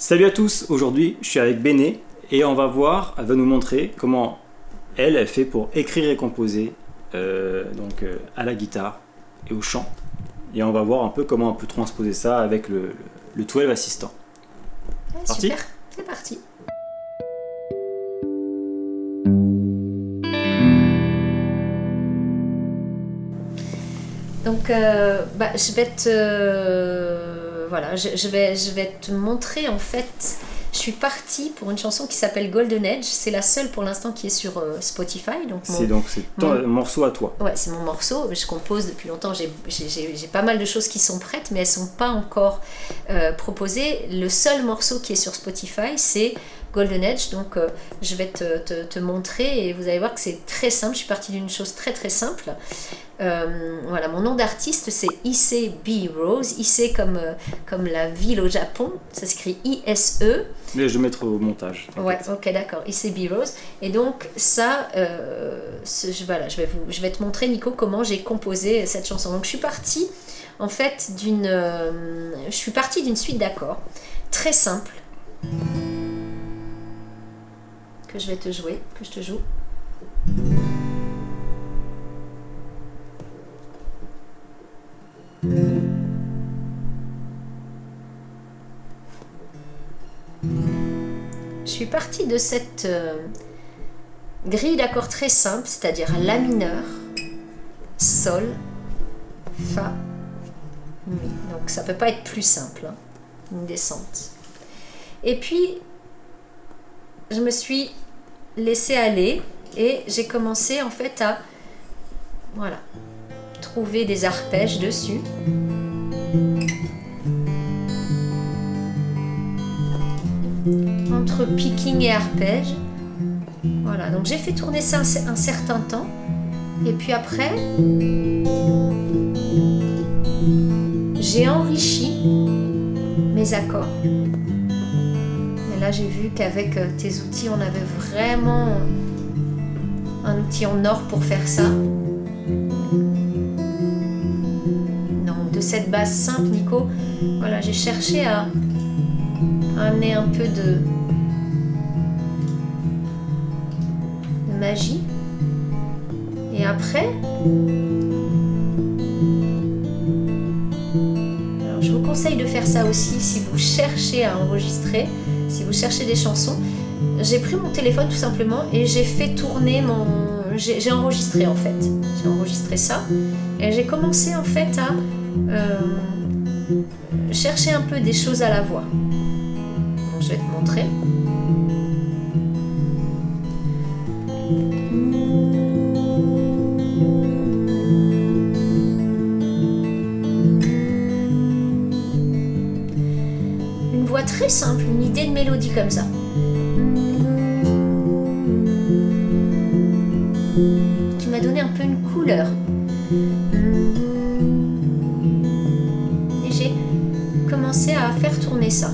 Salut à tous, aujourd'hui je suis avec Béné et elle va nous montrer comment elle fait pour écrire et composer à la guitare et au chant. Et on va voir un peu comment on peut transposer ça avec le 12 Assistant. Parti ? Super, c'est parti. Donc je vais te montrer en fait. Je suis partie pour une chanson qui s'appelle Golden Edge. C'est la seule pour l'instant qui est sur Spotify. C'est ton morceau à toi. Ouais, c'est mon morceau. Je compose depuis longtemps. J'ai pas mal de choses qui sont prêtes, mais elles sont pas encore proposées. Le seul morceau qui est sur Spotify, c'est Golden Edge. Donc je vais te montrer et vous allez voir que c'est très simple. Je suis partie d'une chose très très simple. Voilà, mon nom d'artiste c'est Issei B. Rose. Issei comme la ville au Japon, ça s'écrit I-S-E. Mais je vais mettre au montage. Ouais, ok, d'accord. Issei B. Rose. Et donc ça, je vais te montrer, Nico, comment j'ai composé cette chanson. Donc je suis partie en fait d'une suite d'accords très simple que je te joue. Je suis partie de cette grille d'accords très simple, c'est-à-dire La mineur, Sol, Fa, Mi. Donc ça peut pas être plus simple, hein, une descente. Et puis je me suis laissée aller et j'ai commencé en fait à trouver des arpèges dessus. Entre picking et arpège. Voilà, donc j'ai fait tourner ça un certain temps. Et puis après, j'ai enrichi mes accords. Et là, j'ai vu qu'avec tes outils, on avait vraiment un outil en or pour faire ça. Donc, de cette base simple, Nico, voilà, j'ai cherché à amener un peu de magie. Et après, alors je vous conseille de faire ça aussi si vous cherchez à enregistrer, si vous cherchez des chansons. J'ai pris mon téléphone tout simplement et j'ai fait tourner j'ai enregistré en fait. J'ai enregistré ça et j'ai commencé en fait à chercher un peu des choses à la voix. Donc, je vais te montrer. Une voix très simple, une idée de mélodie comme ça. Qui m'a donné un peu une couleur. Et j'ai commencé à faire tourner ça.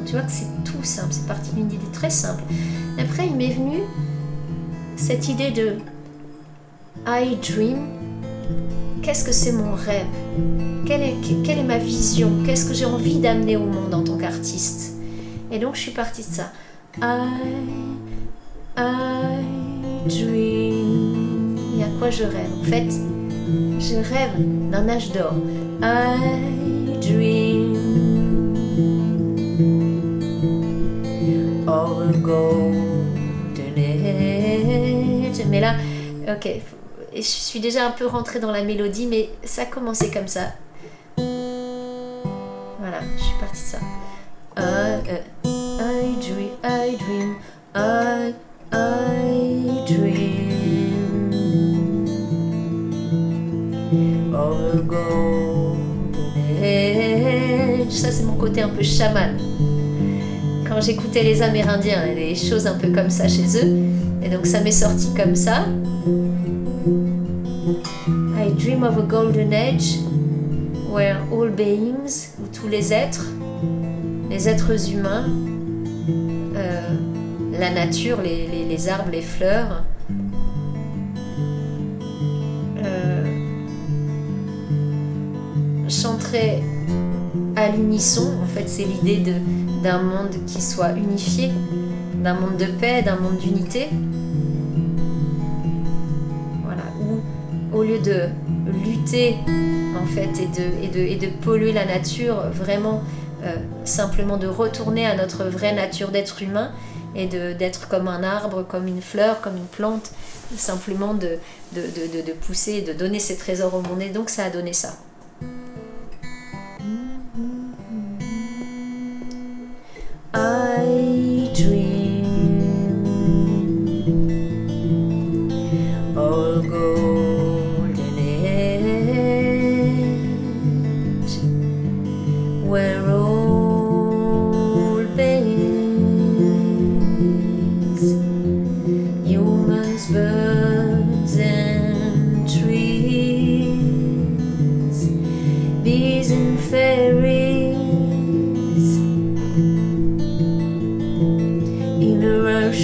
Tu vois que c'est tout simple, c'est parti d'une idée très simple. Après, il m'est venu cette idée de I dream. Qu'est-ce que c'est mon rêve ? Quelle est ma vision ? Qu'est-ce que j'ai envie d'amener au monde en tant qu'artiste ? Et donc, je suis partie de ça. I dream. Et à quoi je rêve ? En fait, je rêve d'un âge d'or. I dream. Of a golden age. Mais là, ok, et je suis déjà un peu rentrée dans la mélodie, mais ça a commencé comme ça. Voilà, je suis partie de ça. I dream, I dream of a golden age. Ça, c'est mon côté un peu chaman. Quand j'écoutais les Amérindiens, il y a des choses un peu comme ça chez eux. Et donc ça m'est sorti comme ça. dream of a golden age where all beings, où tous les êtres humains, la nature, les arbres, les fleurs, chanteraient à l'unisson. En fait, c'est l'idée d'un monde qui soit unifié, d'un monde de paix, d'un monde d'unité. Voilà, où au lieu de lutter en fait et de polluer la nature, vraiment simplement de retourner à notre vraie nature d'être humain et d'être comme un arbre, comme une fleur, comme une plante, simplement de pousser et de donner ses trésors au monde. Et donc ça a donné ça. I dream of a golden age where all beings, humans, birds and trees, bees and fairies,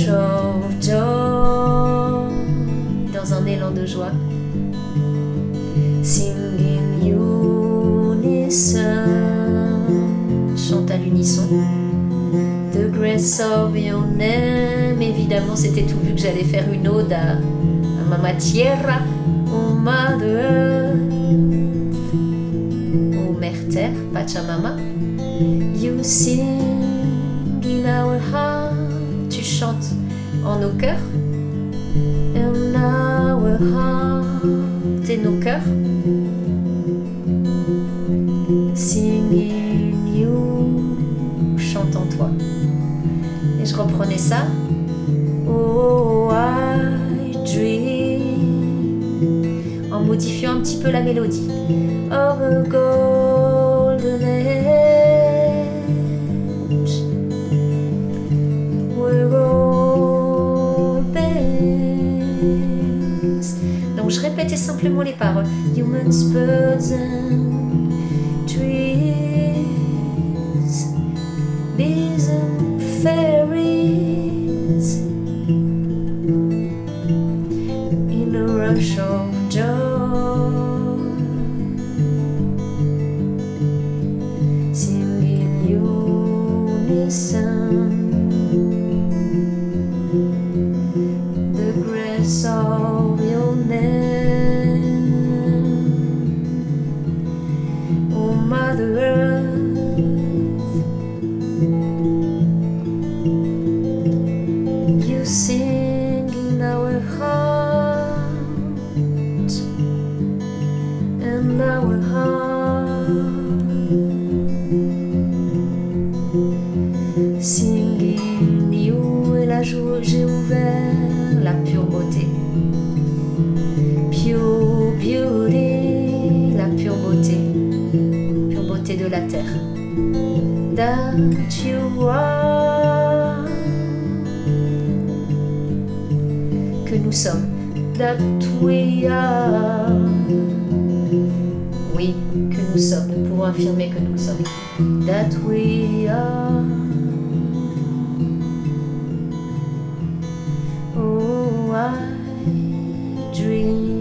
of joy, dans un élan de joie, sing in unison, chante à l'unisson, the grace of your name. Évidemment, c'était tout vu que j'allais faire une ode à Mama Tierra, au Mother Earth, au Mère Terre, Pachamama. You sing in our heart, chante en nos cœurs, in our heart, et nos cœurs, sing in you, chante en toi. Et je reprenais ça, oh I dream, en modifiant un petit peu la mélodie, of a golden age. Donc je répétais simplement les paroles. Humans, birds and trees, bees and fairies, in a rush of joy, sing in unison, the grace of your name, oh Mother Earth, you sing in our heart, and our heart, sing in you. Et là j'ai ouvert la pure beauté, pure beauty, la pure beauté de la terre, that you are, que nous sommes, that we are, oui, que nous sommes, nous pouvons affirmer que nous le sommes, that we are, oh I dream.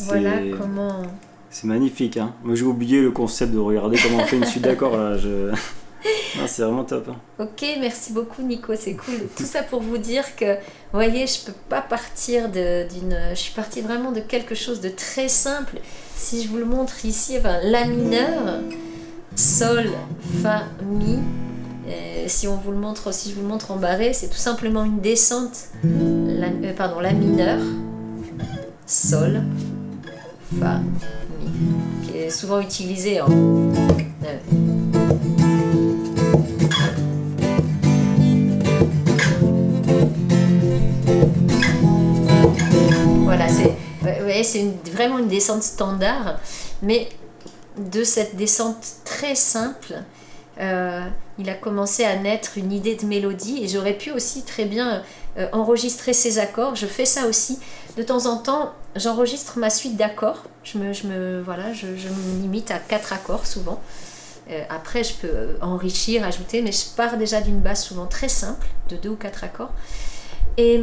Voilà comment... C'est magnifique, hein. Moi j'ai oublié le concept de regarder comment on fait une suite d'accords là. Non, c'est vraiment top. Hein. Ok, merci beaucoup Nico, c'est cool. Tout ça pour vous dire que, vous voyez, je peux pas partir d'une... Je suis partie vraiment de quelque chose de très simple. Si je vous le montre ici, enfin, La mineur, Sol, Fa, Mi. Si je vous le montre en barré, c'est tout simplement une descente. La mineur, Sol, Fa, Mi, qui est souvent utilisé en... c'est vraiment une descente standard. Mais de cette descente très simple, il a commencé à naître une idée de mélodie et j'aurais pu aussi très bien enregistrer ces accords. Je fais ça aussi. De temps en temps, j'enregistre ma suite d'accords. Je me limite à 4 accords souvent. Après, je peux enrichir, ajouter, mais je pars déjà d'une base souvent très simple, de 2 ou 4 accords. Et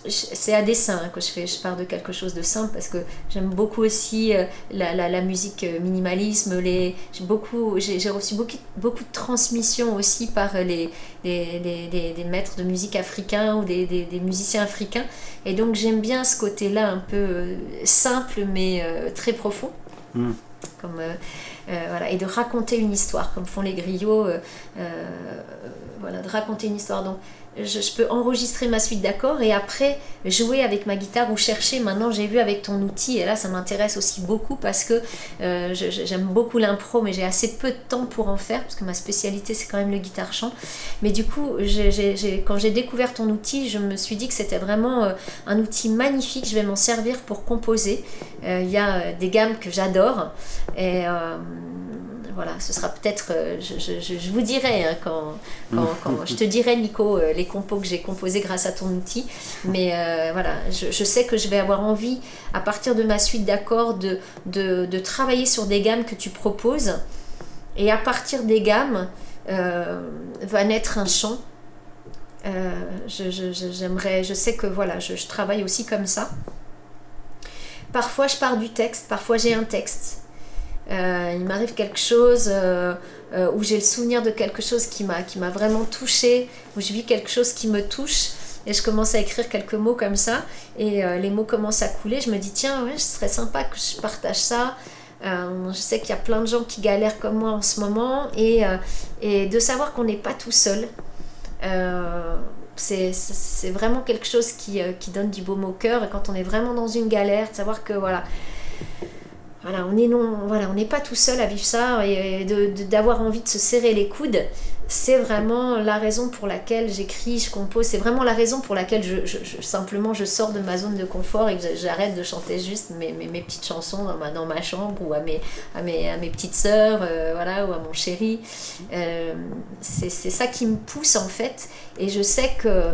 c'est à dessein que je pars de quelque chose de simple parce que j'aime beaucoup aussi la musique minimalisme. J'ai reçu beaucoup de transmissions aussi par des maîtres de musique africains ou des musiciens africains. Et donc j'aime bien ce côté-là un peu simple mais très profond. Comme, et de raconter une histoire comme font les griots, de raconter une histoire. Donc je peux enregistrer ma suite d'accords et après jouer avec ma guitare ou chercher. Maintenant j'ai vu avec ton outil et là ça m'intéresse aussi beaucoup parce que j'aime beaucoup l'impro mais j'ai assez peu de temps pour en faire parce que ma spécialité c'est quand même le guitare-chant. Mais du coup quand j'ai découvert ton outil, je me suis dit que c'était vraiment un outil magnifique. Je vais m'en servir pour composer. Il y a des gammes que j'adore et voilà, ce sera peut-être, je vous dirai quand je te dirai Nico les compos que j'ai composés grâce à ton outil, mais je sais que je vais avoir envie à partir de ma suite d'accords de travailler sur des gammes que tu proposes et à partir des gammes va naître un chant. Je sais que je travaille aussi comme ça. Parfois je pars du texte, parfois j'ai un texte. Il m'arrive quelque chose où j'ai le souvenir de quelque chose qui m'a vraiment touchée, où je vis quelque chose qui me touche et je commence à écrire quelques mots comme ça et les mots commencent à couler. Je me dis tiens, ouais, ce serait sympa que je partage ça. Je sais qu'il y a plein de gens qui galèrent comme moi en ce moment et de savoir qu'on n'est pas tout seul. C'est vraiment quelque chose qui donne du baume au cœur et quand on est vraiment dans une galère, de savoir que on n'est pas tout seul à vivre ça et d'avoir envie de se serrer les coudes, c'est vraiment la raison pour laquelle j'écris, je compose, c'est vraiment la raison pour laquelle je sors de ma zone de confort et que j'arrête de chanter juste mes petites chansons dans ma chambre ou à mes petites sœurs, ou à mon chéri. C'est ça qui me pousse en fait et je sais que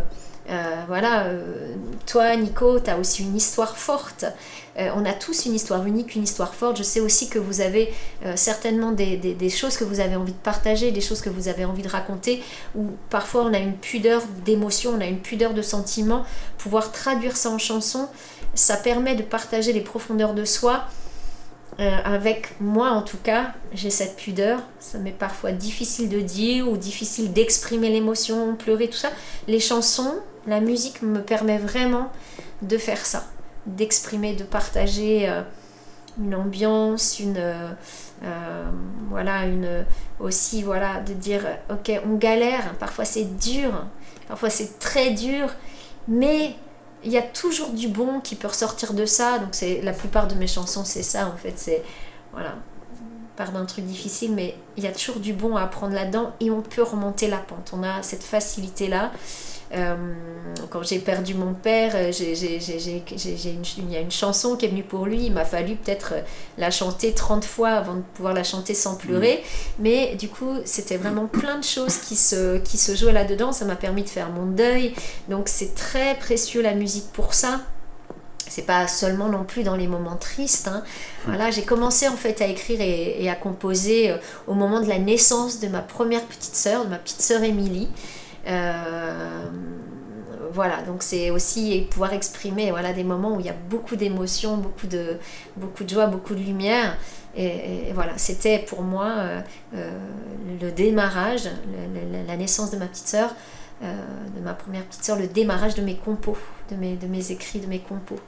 toi Nico, tu as aussi une histoire forte. On a tous une histoire unique, une histoire forte. Je sais aussi que vous avez certainement des choses que vous avez envie de partager, des choses que vous avez envie de raconter, où parfois on a une pudeur d'émotion, on a une pudeur de sentiment. Pouvoir traduire ça en chanson, ça permet de partager les profondeurs de soi. Avec moi en tout cas, j'ai cette pudeur. Ça m'est parfois difficile de dire ou difficile d'exprimer l'émotion, pleurer, tout ça. Les chansons, la musique me permet vraiment de faire ça, d'exprimer, de partager une ambiance, de dire ok, on galère, parfois c'est dur, parfois c'est très dur, mais il y a toujours du bon qui peut ressortir de ça. Donc la plupart de mes chansons c'est ça en fait, c'est on part d'un truc difficile mais il y a toujours du bon à apprendre là-dedans et on peut remonter la pente, on a cette facilité là. Quand j'ai perdu mon père, il y a une chanson qui est venue pour lui, il m'a fallu peut-être la chanter 30 fois avant de pouvoir la chanter sans pleurer, mais du coup c'était vraiment plein de choses qui se jouaient là-dedans, ça m'a permis de faire mon deuil, donc c'est très précieux la musique pour ça. C'est pas seulement non plus dans les moments tristes, hein. J'ai commencé en fait à écrire et à composer au moment de la naissance de ma première petite sœur, de ma petite sœur Émilie. Donc c'est aussi pouvoir exprimer des moments où il y a beaucoup d'émotions, beaucoup de joie, beaucoup de lumière et c'était pour moi le démarrage, la naissance de ma petite sœur, de ma première petite sœur, le démarrage de mes compos, de mes écrits, de mes compos.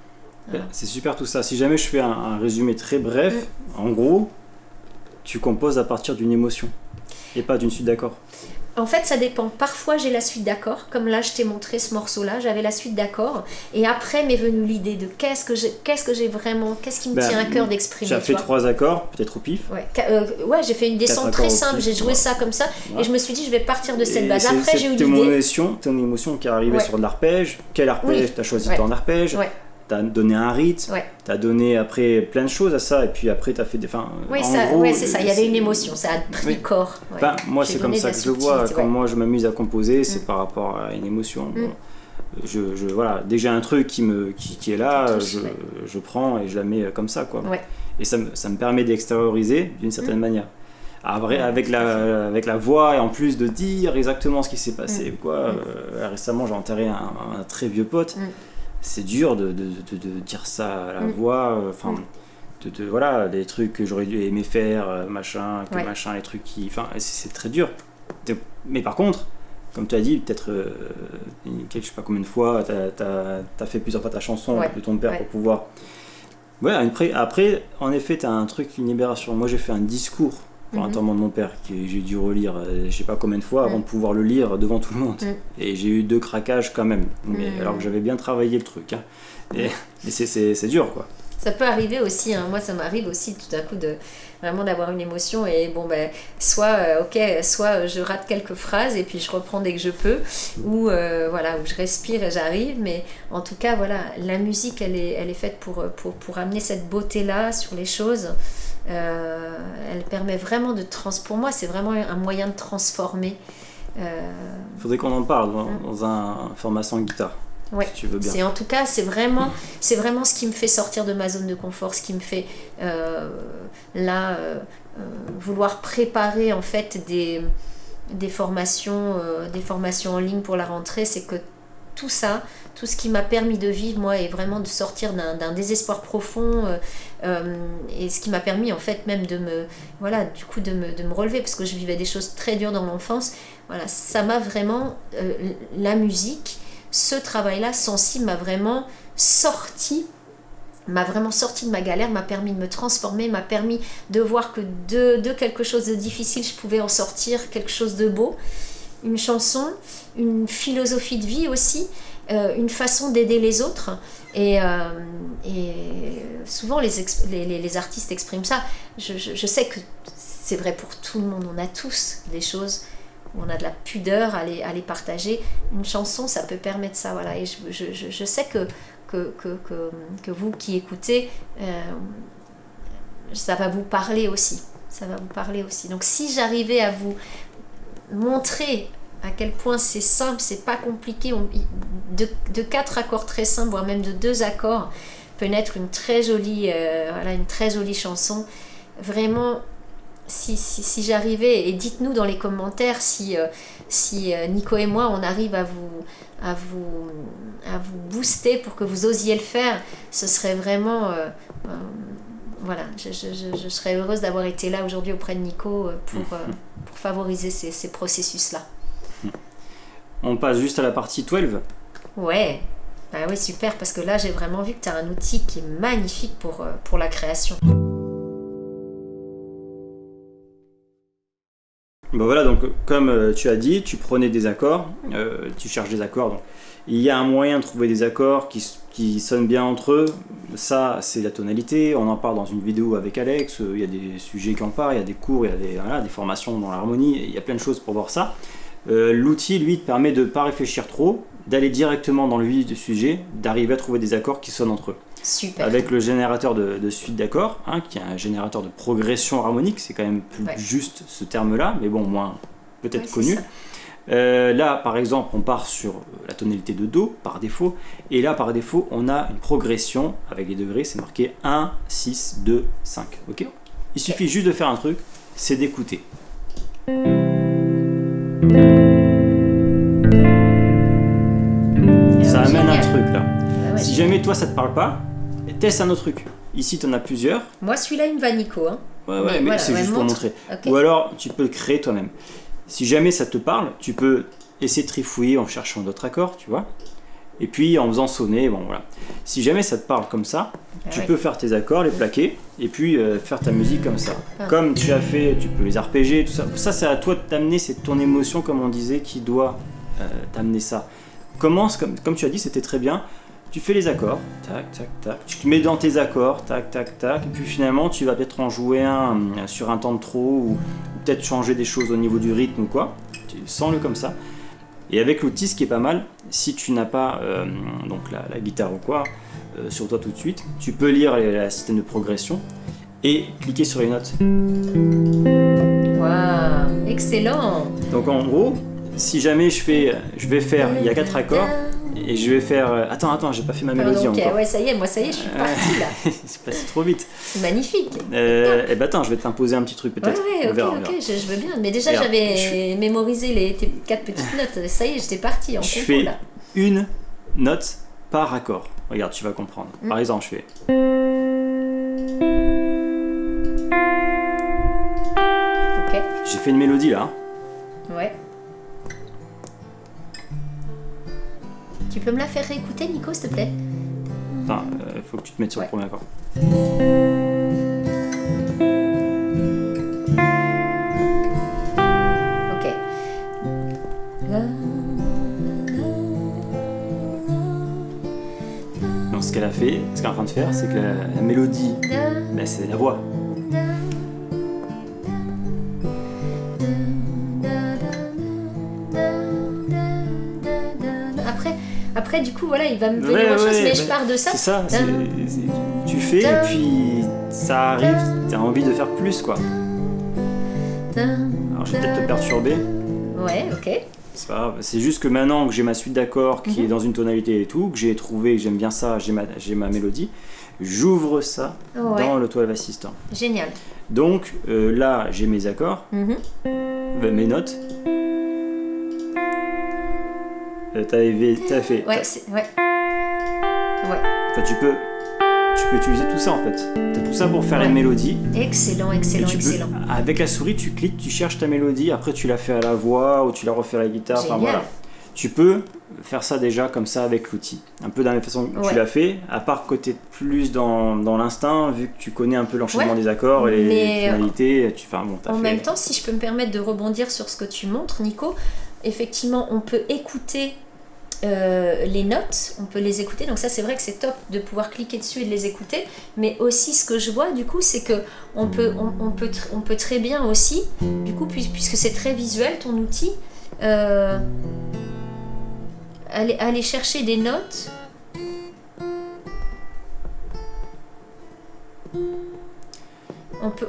Voilà. C'est super tout ça. Si jamais je fais un résumé très bref, en gros, tu composes à partir d'une émotion et pas d'une suite d'accords. En fait, ça dépend. Parfois, j'ai la suite d'accords. Comme là, je t'ai montré ce morceau-là, j'avais la suite d'accords. Et après m'est venue l'idée de qu'est-ce que j'ai vraiment, qu'est-ce qui me tient à cœur d'exprimer. J'ai fait 3 accords, peut-être au pif. J'ai fait une descente très simple. J'ai joué ça comme ça. Et je me suis dit, je vais partir de cette base. Après, j'ai eu l'idée. Ton émotion qui est arrivée sur de l'arpège. Quel arpège t'as choisi ton arpège? t'as donné un rythme, t'as donné après plein de choses à ça, et puis après t'as fait des... Oui, c'est ça, il y avait une émotion, ça a pris corps. Moi, c'est comme ça que je le vois, quand moi je m'amuse à composer, c'est par rapport à une émotion. Bon, voilà, dès que j'ai un truc qui est là, je prends et je la mets comme ça, quoi. Et ça me permet d'extérioriser d'une certaine manière. Après, avec la voix et en plus de dire exactement ce qui s'est passé. Récemment, j'ai enterré un très vieux pote. C'est dur de dire ça à la voix. Voilà, des trucs que j'aurais dû aimer faire, les trucs qui... c'est très dur. Mais par contre, comme tu as dit, peut-être, je sais pas combien de fois, t'as fait plusieurs fois ta chanson de ton père pour pouvoir... Après, en effet, t'as un truc, une libération. Moi, j'ai fait un discours pour l'enterrement de mon père, que j'ai dû relire je sais pas combien de fois avant de pouvoir le lire devant tout le monde. Et j'ai eu 2 craquages quand même, mais alors que j'avais bien travaillé le truc. Et c'est dur, quoi. Ça peut arriver aussi, moi ça m'arrive aussi tout à coup vraiment d'avoir une émotion et soit je rate quelques phrases et puis je reprends dès que je peux, ou où je respire et j'arrive, mais en tout cas la musique elle est faite pour amener cette beauté-là sur les choses. Elle permet vraiment pour moi c'est vraiment un moyen de transformer. Faudrait qu'on en parle dans un formation guitare. Si tu veux bien. En tout cas, c'est vraiment ce qui me fait sortir de ma zone de confort, ce qui me fait vouloir préparer en fait des formations en ligne pour la rentrée, c'est que tout ça, tout ce qui m'a permis de vivre moi et vraiment de sortir d'un désespoir profond et ce qui m'a permis en fait même de me relever parce que je vivais des choses très dures dans l'enfance. Ça m'a vraiment la musique. Ce travail-là, sensible, m'a vraiment sorti de ma galère, m'a permis de me transformer, m'a permis de voir que de quelque chose de difficile, je pouvais en sortir quelque chose de beau. Une chanson, une philosophie de vie aussi, une façon d'aider les autres. Et souvent, les artistes expriment ça. Je sais que c'est vrai pour tout le monde. On a tous des choses où on a de la pudeur à les partager. Une chanson, ça peut permettre ça, et je sais que vous qui écoutez, ça va vous parler aussi. Donc si j'arrivais à vous montrer à quel point c'est simple, c'est pas compliqué, de 4 accords très simples, voire même de 2 accords, peut naître une très jolie chanson. Vraiment, si j'arrivais, et dites-nous dans les commentaires si Nico et moi on arrive à vous booster pour que vous osiez le faire, ce serait vraiment je serais heureuse d'avoir été là aujourd'hui auprès de Nico pour favoriser ces processus-là. On passe juste à la partie 12. Oui, super, parce que là j'ai vraiment vu que tu as un outil qui est magnifique pour la création. Donc comme tu as dit, tu prenais des accords, tu cherches des accords. Donc, il y a un moyen de trouver des accords qui sonnent bien entre eux. Ça, c'est la tonalité. On en parle dans une vidéo avec Alex. Il y a des sujets qui en parlent, il y a des cours, il y a des formations dans l'harmonie. Il y a plein de choses pour voir ça. L'outil, lui, te permet de ne pas réfléchir trop, d'aller directement dans le vif du sujet, d'arriver à trouver des accords qui sonnent entre eux. Super. Avec le générateur de suite d'accords, qui est un générateur de progression harmonique, c'est quand même plus juste ce terme-là, mais bon, moins peut-être connu. Là, par exemple, on part sur la tonalité de Do par défaut, et là, par défaut, on a une progression avec les degrés, c'est marqué 1, 6, 2, 5. Ok ? Il suffit juste de faire un truc, c'est d'écouter. Ça amène un truc là. Si jamais toi ça te parle pas, teste un autre truc. Ici tu en as plusieurs. Moi celui-là il me va Nico. Mais c'est juste pour montrer. Okay. Ou alors tu peux le créer toi-même. Si jamais ça te parle, tu peux essayer de trifouiller en cherchant d'autres accords, tu vois. Et puis en faisant sonner, Si jamais ça te parle comme ça, tu peux faire tes accords, les plaquer, et puis faire ta musique comme ça. Comme tu as fait, tu peux les arpéger, tout ça. Ça c'est à toi de t'amener, c'est ton émotion comme on disait qui doit t'amener ça. Commence, comme tu as dit, c'était très bien. Tu fais les accords, tac, tac, tac. Tu te mets dans tes accords, tac, tac, tac. Et puis finalement, tu vas peut-être en jouer un sur un temps de trop ou peut-être changer des choses au niveau du rythme ou quoi. Tu sens-le comme ça. Et avec l'outil, ce qui est pas mal, si tu n'as pas donc la guitare ou quoi, sur toi tout de suite. Tu peux lire la système de progression et cliquer sur les notes. Waouh, excellent. Donc en gros, si jamais je vais faire, il y a 4 accords, et je vais faire... Attends, j'ai pas fait ma mélodie encore. Ouais, ça y est, je suis partie là. C'est passé trop vite. C'est magnifique. Eh ben attends, je vais t'imposer un petit truc peut-être. Ouais, on verra. je veux bien. Mais déjà, j'avais mémorisé tes 4 petites notes. Ça y est, j'étais partie en Je concours fais là. une note par accord. Regarde, tu vas comprendre. Par exemple, je fais... Ok. J'ai fait une mélodie là. Ouais. Tu peux me la faire réécouter, Nico, s'il te plaît? Enfin, faut que tu te mettes sur le premier accord. Ok. Donc ce qu'elle a fait, ce qu'elle est en train de faire, c'est que la mélodie, ben, c'est la voix. Après, du coup, voilà, il va me venir autre chose, mais je pars de ça. C'est ça, tu fais et puis ça arrive, t'as envie de faire plus quoi. Alors je vais peut-être te perturber. Ouais, ok. C'est pas grave, c'est juste que maintenant que j'ai ma suite d'accords qui est dans une tonalité et tout, que j'ai trouvé, que j'aime bien ça, j'ai ma mélodie, j'ouvre ça dans le 12 Assistant. Génial. Donc là, j'ai mes accords, mes notes. T'as fait. Ouais, ouais. Enfin, tu peux utiliser tout ça en fait. T'as tout ça pour faire une mélodie. Excellent. Avec la souris, tu cliques, tu cherches ta mélodie, après tu la fais à la voix ou tu la refais à la guitare. Enfin voilà. Tu peux faire ça déjà comme ça avec l'outil. Un peu de la même façon que tu l'as fait, à part que t'es plus dans l'instinct, vu que tu connais un peu l'enchaînement des accords et les tonalités. En même temps, si je peux me permettre de rebondir sur ce que tu montres, Nico, effectivement, on peut écouter les notes, on peut les écouter, donc ça c'est vrai que c'est top de pouvoir cliquer dessus et de les écouter, mais aussi ce que je vois du coup c'est que on peut très bien aussi, du coup puisque c'est très visuel ton outil, aller chercher des notes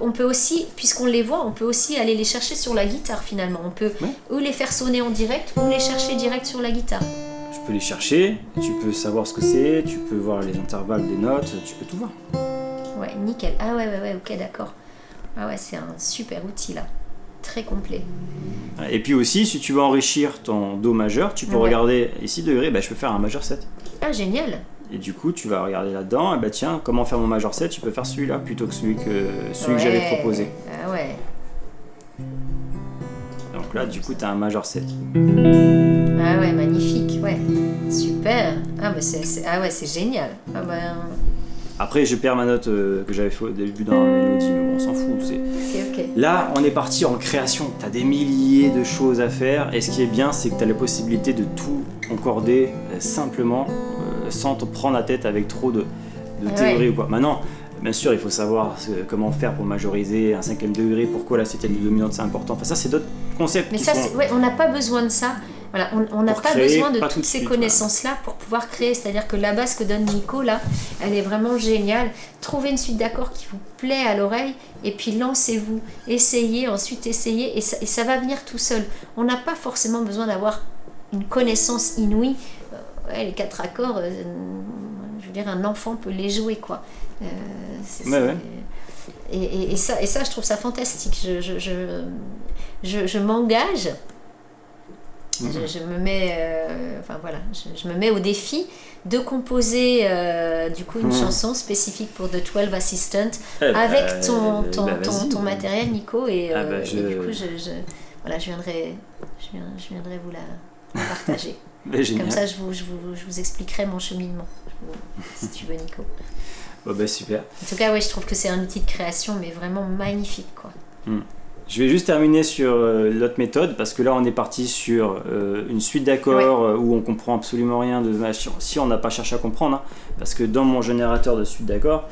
on peut aussi, puisqu'on les voit, on peut aussi aller les chercher sur la guitare finalement. On peut ou les faire sonner en direct ou les chercher direct sur la guitare. Tu peux les chercher, tu peux savoir ce que c'est, tu peux voir les intervalles des notes, tu peux tout voir. Ouais, nickel. Ah ouais, ok, d'accord. Ah ouais, c'est un super outil là. Très complet. Et puis aussi, si tu veux enrichir ton Do majeur, tu peux regarder ici degré, je peux faire un majeur 7. Ah, génial. Et du coup, tu vas regarder là-dedans, et tiens, comment faire mon majeur 7, tu peux faire celui-là plutôt que celui que j'avais proposé. Ah ouais. Donc là, du coup, tu as un majeur 7. Ah ouais, magnifique, ouais. Super. Ah bah c'est génial. Ah bah... Après, je perds ma note que j'avais fait au début dans la mélodie, mais bon, on s'en fout. Ok. Là, on est parti en création. Tu as des milliers de choses à faire, et ce qui est bien, c'est que tu as la possibilité de tout concorder simplement, sans te prendre la tête avec trop de théorie ou quoi. Maintenant, bien sûr, il faut savoir comment faire pour majoriser un 5e degré, pourquoi la 7e dominante c'est important. Enfin, ça, c'est d'autres concepts. Mais ça, on n'a pas besoin de ça. Voilà, on n'a pas besoin de toutes ces connaissances-là pour pouvoir créer. C'est-à-dire que la base que donne Nico, là, elle est vraiment géniale. Trouvez une suite d'accords qui vous plaît à l'oreille et puis lancez-vous. Essayez, ensuite essayez et ça va venir tout seul. On n'a pas forcément besoin d'avoir une connaissance inouïe. Les 4 accords, je veux dire, un enfant peut les jouer, quoi. Et ça, je trouve ça fantastique. Je m'engage. Je me mets, je me mets au défi de composer du coup une chanson spécifique pour The 12 Assistant avec ton matériel, Nico, et du coup je viendrai vous la partager. Comme ça je vous expliquerai mon cheminement si tu veux, Nico. Super. En tout cas je trouve que c'est un outil de création mais vraiment magnifique, quoi. Je vais juste terminer sur l'autre méthode, parce que là on est parti sur une suite d'accords où on comprend absolument rien si on n'a pas cherché à comprendre, parce que dans mon générateur de suite d'accords,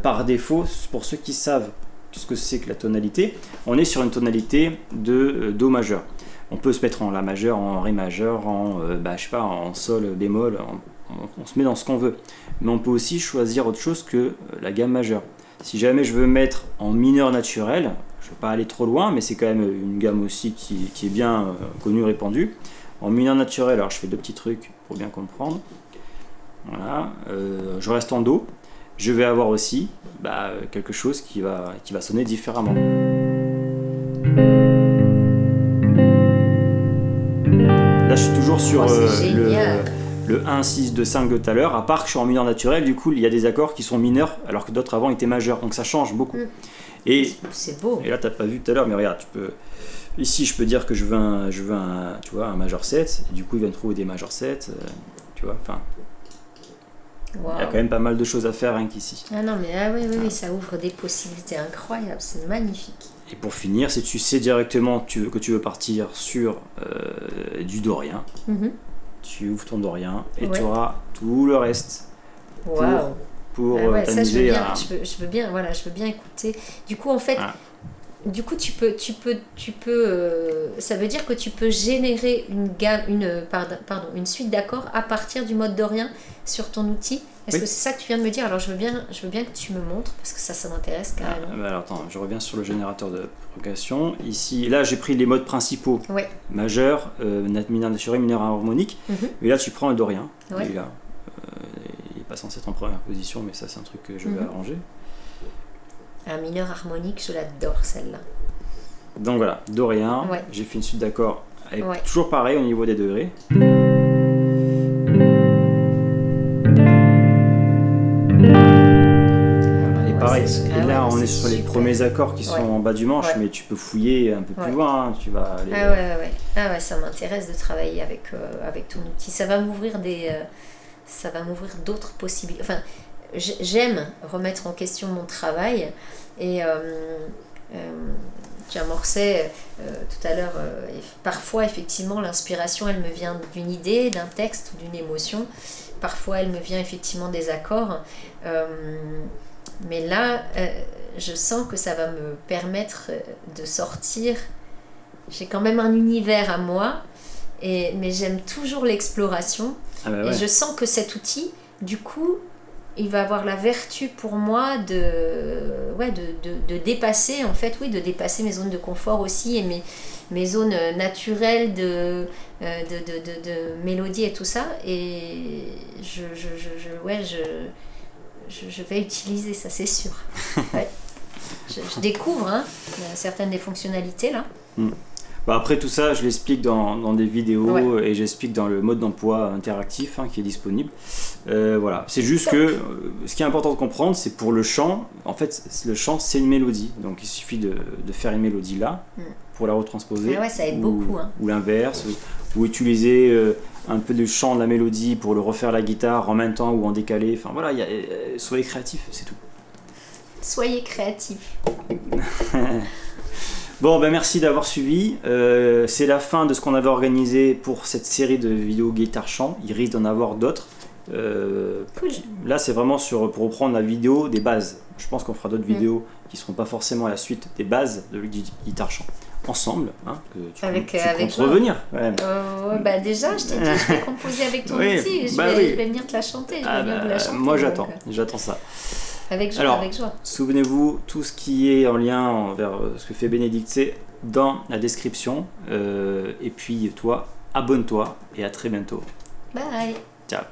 par défaut, pour ceux qui savent ce que c'est que la tonalité, on est sur une tonalité de Do majeur. On peut se mettre en La majeur, en Ré majeur, en sol bémol, on se met dans ce qu'on veut. Mais on peut aussi choisir autre chose que la gamme majeure. Si jamais je veux mettre en mineur naturel, je ne vais pas aller trop loin, mais c'est quand même une gamme aussi qui est bien connue, répandue. En mineur naturel, alors je fais 2 petits trucs pour bien comprendre. Voilà, je reste en Do. Je vais avoir aussi quelque chose qui va sonner différemment. Là, je suis toujours sur le 1, 6, 2, 5 de tout à l'heure, à part que je suis en mineur naturel, du coup, il y a des accords qui sont mineurs, alors que d'autres avant étaient majeurs, donc ça change beaucoup. Et c'est beau. Et là, tu n'as pas vu tout à l'heure, mais regarde, ici, je peux dire que je veux un majeur 7, et du coup, il va me trouver des majeurs 7, tu vois, enfin... Wow. Il y a quand même pas mal de choses à faire rien qu'ici. Ah non, mais oui, ça ouvre des possibilités incroyables, c'est magnifique. Et pour finir, si tu sais directement que tu veux partir sur du dorien, tu ouvres ton dorien et tu auras tout le reste pour t'amuser à... Je veux bien écouter. Du coup, en fait, tu peux ça veut dire que tu peux générer une suite d'accords à partir du mode dorien sur ton outil. Est-ce que c'est ça que tu viens de me dire? Alors je veux bien que tu me montres parce que ça m'intéresse carrément. Alors attends, je reviens sur le générateur de progression. Ici, là j'ai pris les modes principaux. Majeur, mineur naturel, mineur harmonique. Mais là tu prends un dorien. Et là, il n'est pas censé être en première position, mais ça c'est un truc que je vais arranger. Un mineur harmonique, je l'adore celle-là. Donc voilà, dorien. J'ai fait une suite d'accords toujours pareil au niveau des degrés. Pareil. Et là, on est sur les premiers accords qui sont en bas du manche, mais tu peux fouiller un peu plus loin. Tu vas aller... ça m'intéresse de travailler avec ton outil. Ça va m'ouvrir d'autres possibilités. Enfin, j'aime remettre en question mon travail et tu amorçais tout à l'heure. Parfois, effectivement, l'inspiration, elle me vient d'une idée, d'un texte ou d'une émotion. Parfois, elle me vient effectivement des accords. Mais là, je sens que ça va me permettre de sortir. J'ai quand même un univers à moi, mais j'aime toujours l'exploration. Et je sens que cet outil, du coup, il va avoir la vertu pour moi de dépasser, en fait, de dépasser mes zones de confort aussi et mes zones naturelles de mélodie et tout ça. Et je vais utiliser ça, c'est sûr. Je découvre certaines des fonctionnalités là. Après tout ça, je l'explique dans des vidéos et j'explique dans le mode d'emploi interactif qui est disponible. Voilà, c'est juste que ce qui est important de comprendre, c'est pour le chant. En fait, le chant, c'est une mélodie. Donc il suffit de faire une mélodie là pour la retransposer. Ça aide beaucoup. Ou l'inverse, ou utiliser un peu de chant de la mélodie pour le refaire la guitare en même temps ou en décalé. Enfin voilà, soyez créatifs, c'est tout. Soyez créatifs. Bon, merci d'avoir suivi. C'est la fin de ce qu'on avait organisé pour cette série de vidéos guitare-chant. Il risque d'en avoir d'autres. Cool. Là, c'est vraiment pour reprendre la vidéo des bases. Je pense qu'on fera d'autres vidéos qui ne seront pas forcément à la suite des bases de guitare-chant. Ensemble, que tu comptes revenir. Déjà, je t'ai dit, je vais composer avec ton outil. Je vais venir te la chanter. Moi, j'attends ça. Avec joie, Alors, souvenez-vous, tout ce qui est en lien vers ce que fait Bénédicte, c'est dans la description. Et puis, toi, abonne-toi et à très bientôt. Bye. Ciao.